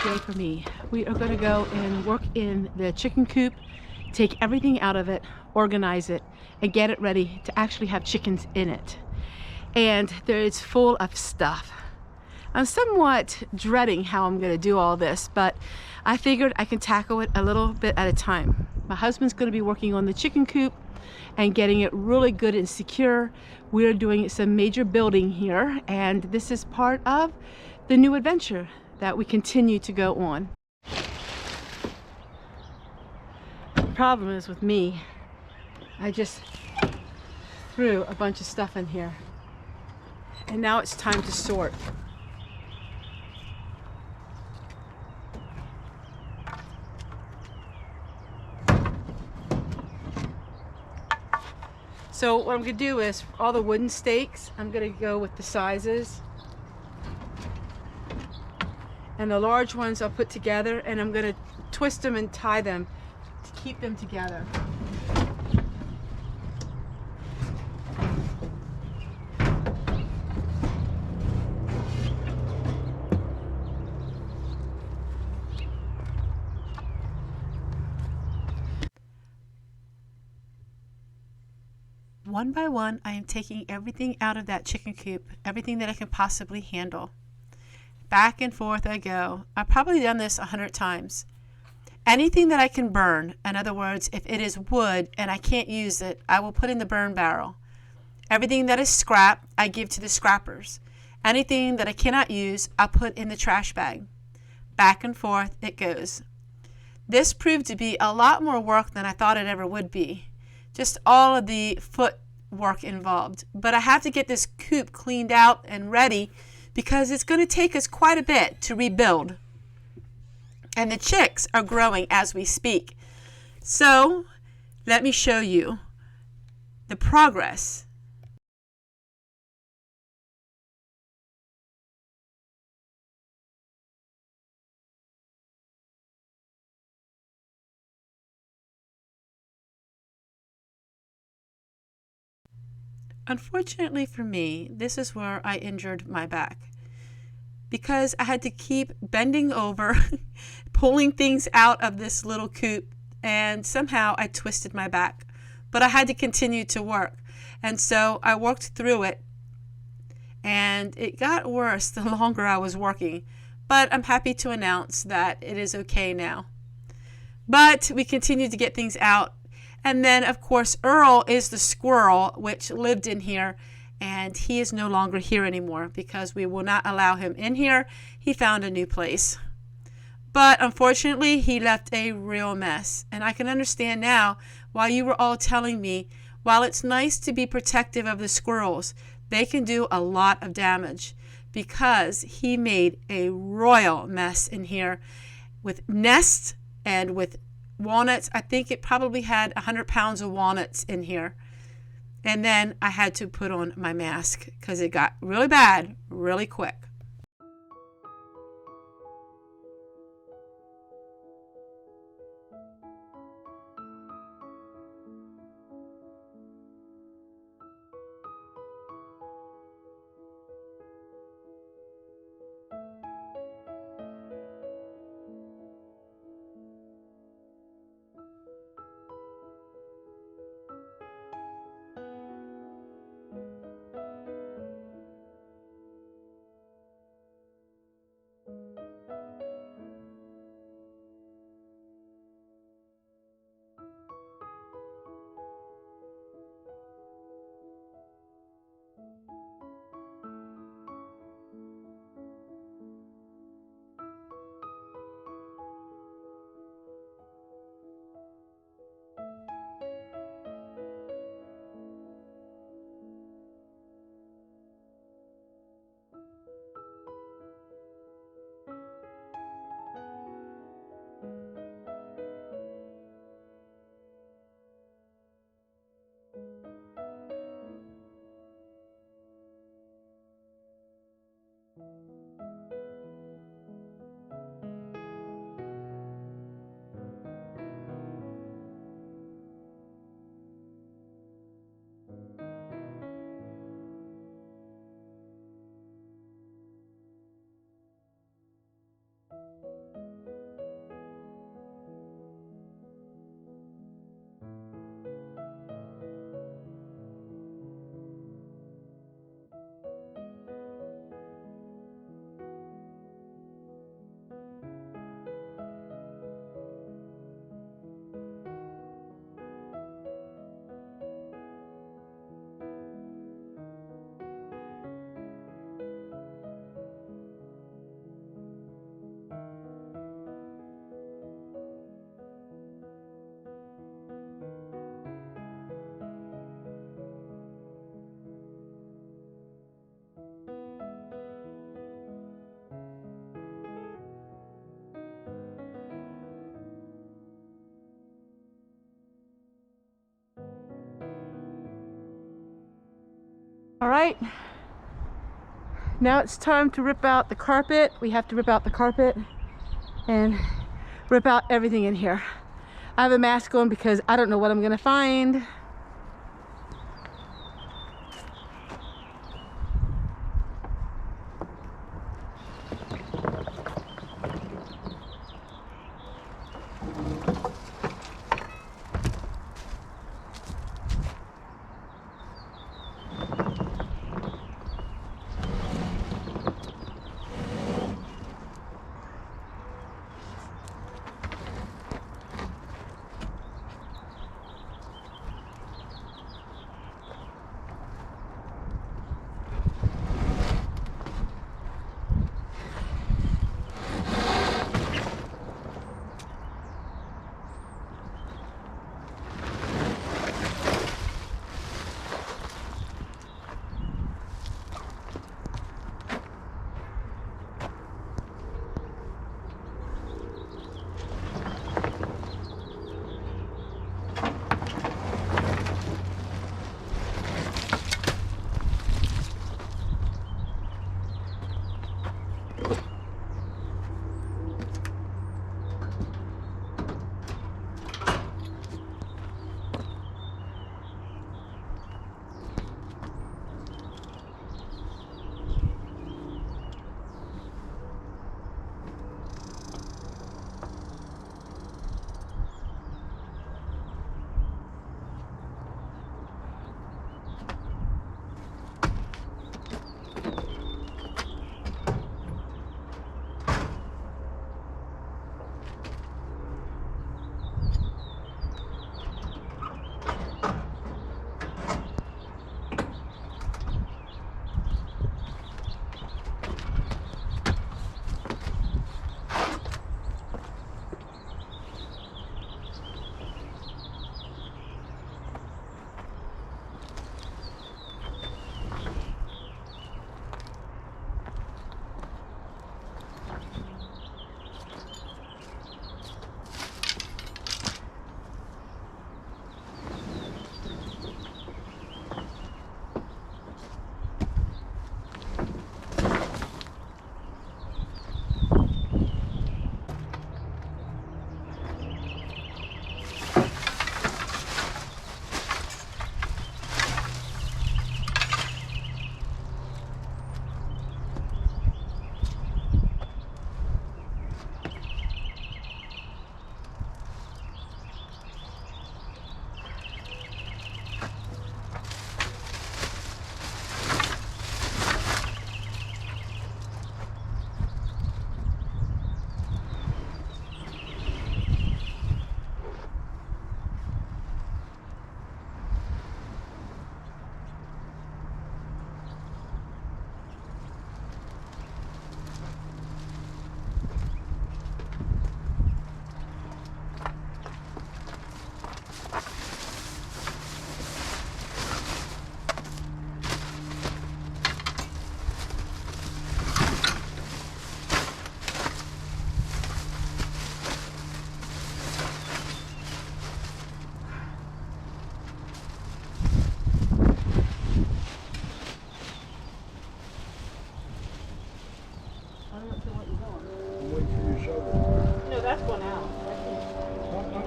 day for me. We are going to go and work in the chicken coop, take everything out of it, organize it, and get it ready to actually have chickens in it. And it's full of stuff. I'm somewhat dreading how I'm going to do all this, but I figured I can tackle it a little bit at a time. My husband's going to be working on the chicken coop and getting it really good and secure. We're doing some major building here, and this is part of the new adventure that we continue to go on. The problem is with me, I just threw a bunch of stuff in here, and now it's time to sort. So what I'm going to do is, all the wooden stakes, I'm going to go with the sizes. And the large ones I'll put together, and I'm going to twist them and tie them to keep them together. One by one, I am taking everything out of that chicken coop, everything that I can possibly handle. Back and forth I go. I've probably done this 100 times. Anything that I can burn, in other words, if it is wood and I can't use it, I will put in the burn barrel. Everything that is scrap, I give to the scrappers. Anything that I cannot use, I'll put in the trash bag. Back and forth it goes. This proved to be a lot more work than I thought it ever would be. Just all of the foot work involved. But I have to get this coop cleaned out and ready because it's going to take us quite a bit to rebuild. And the chicks are growing as we speak. So let me show you the progress. Unfortunately for me, this is where I injured my back, because I had to keep bending over, pulling things out of this little coop, and somehow I twisted my back. But I had to continue to work, and so I worked through it, and it got worse the longer I was working. But I'm happy to announce that it is okay now. But we continued to get things out. And then, of course, Earl is the squirrel which lived in here, and he is no longer here anymore because we will not allow him in here. He found a new place. But unfortunately, he left a real mess. And I can understand now why you were all telling me, while it's nice to be protective of the squirrels, they can do a lot of damage, because he made a royal mess in here with nests and with walnuts. I think it probably had 100 pounds of walnuts in here. And then I had to put on my mask because it got really bad really quick. All right, now it's time to rip out the carpet. We have to rip out the carpet and rip out everything in here. I have a mask on because I don't know what I'm gonna find.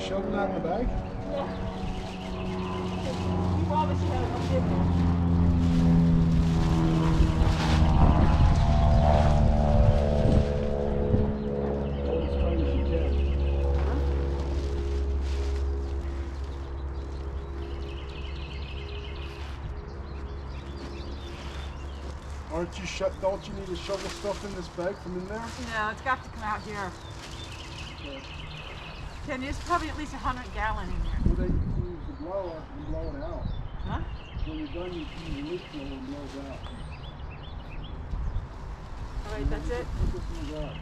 Shoving that in the bag? Yeah. You obviously have a bit more. As tight as you can. Aren't you don't you need to shovel stuff in this bag from in there? No, it's got to come out here. Okay. Ken, there's probably at least 100 gallon in there. Well, they use the blower and blow it out. Huh? When you're done, you use the leaf blower and blow it out. All right, that's it. Put this in the bag.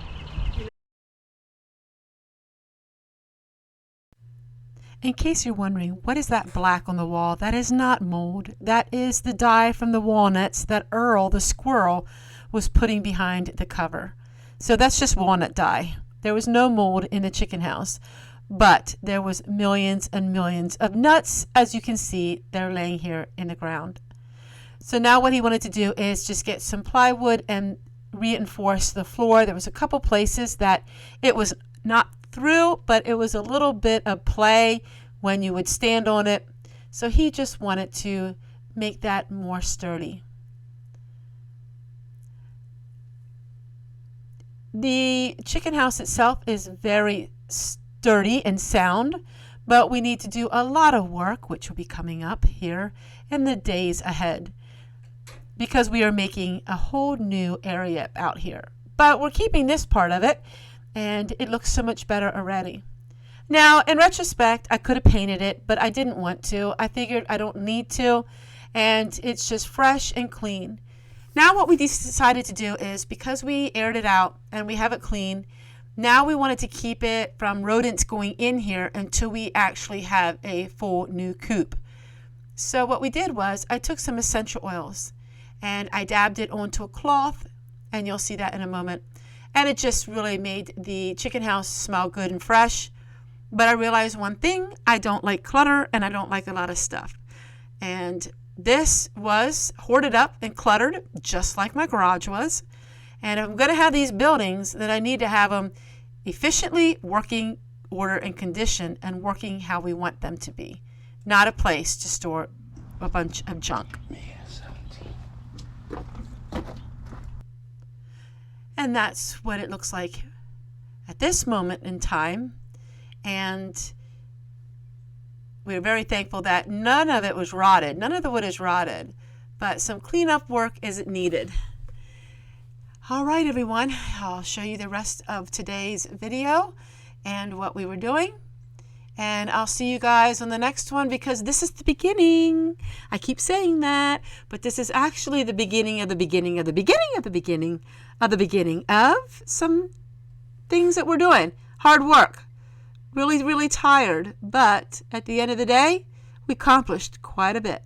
In case you're wondering, what is that black on the wall? That is not mold. That is the dye from the walnuts that Earl, the squirrel, was putting behind the cover. So that's just walnut dye. There was no mold in the chicken house, but there was millions and millions of nuts, as you can see, they're laying here in the ground. So now what he wanted to do is just get some plywood and reinforce the floor. There was a couple places that it was not through, but it was a little bit of play when you would stand on it. So he just wanted to make that more sturdy. The chicken house itself is very sturdy and sound, but we need to do a lot of work, which will be coming up here in the days ahead, because we are making a whole new area out here. But we're keeping this part of it, and it looks so much better already. Now, in retrospect, I could have painted it, but I didn't want to. I figured I don't need to, and it's just fresh and clean. Now what we decided to do is, because we aired it out and we have it clean, now we wanted to keep it from rodents going in here until we actually have a full new coop. So what we did was, I took some essential oils and I dabbed it onto a cloth, and you'll see that in a moment. And it just really made the chicken house smell good and fresh. But I realized one thing: I don't like clutter and I don't like a lot of stuff. And this was hoarded up and cluttered, just like my garage was. And if I'm going to have these buildings, then I need to have them efficiently working order and condition, and working how we want them to be. Not a place to store a bunch of junk. And that's what it looks like at this moment in time. And we're very thankful that none of it was rotted. None of the wood is rotted, but some cleanup work is needed. All right, everyone, I'll show you the rest of today's video and what we were doing. And I'll see you guys on the next one, because this is the beginning. I keep saying that, but this is actually the beginning of the beginning of the beginning of the beginning of the beginning of some things that we're doing. Hard work. Really, really tired, but at the end of the day, we accomplished quite a bit.